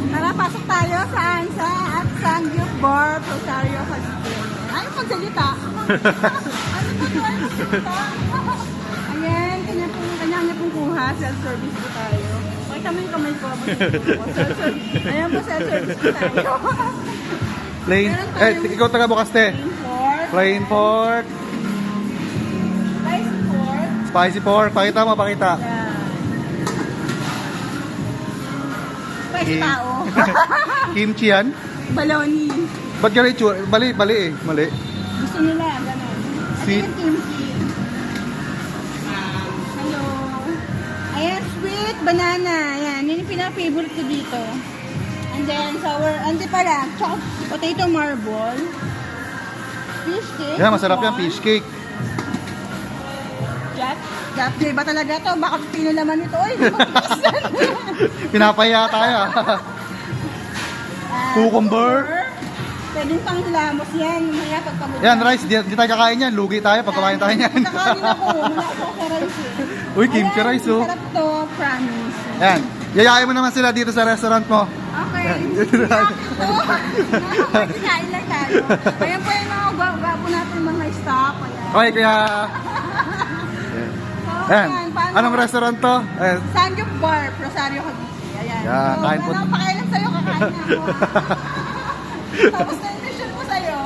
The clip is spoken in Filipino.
Tara, pasok tayo saan? Sa at Sangyup Bar, Rosario, California. Ayaw pagsalita. Ano po ito? Ayan, kanya pong kuha. Self-service po tayo. Pakita mo yung kamay ko. Ayan po, self-service po tayo. Plain. Ikaw taga Bukaste. Plain pork. Spicy pork. Spicy pork. Pakita mo, pakita. Yeah. Spicy tao. Kimchi yan. Baloney. Ba't ganun itsura? Mali eh. Mali. Gusto nila, gano'n. Ito Sweet. yung kimchi. Hello. Ayan, sweet banana. Ayan, yun yung pinaka-favorite ko dito. And then, sour, hindi pala, potato marble. Fish cake. Yan, masarap yan. Fish cake. Jack, ba talaga to? Baka pino naman ito. Oy, magpisan. Pinapahiya tayo. Cucumber. Pwedeng pang lamos yan. Maya pagkabulan. Yan, rice. Di tayo kakain yan. Lugi tayo pag kumain tayo yan. Kakain ako. Wala ako sa rice eh. Uy, kimchi rice oh. Sarap to, promise. Yan. Yayain mo naman sila dito sa restaurant mo. Okay. Kain lang tayo. Ayan po yung mga gwapo natin mga stock. Ayan. Okay, kaya... So, Yan. Anong restaurant to? Ayan. Sangyup Bar, Rosario, Cavite. Ayan. Yan, So, kain po. wala akong pakialam sa'yo, kakain na ako. Tapos na yung mission ko sa'yo.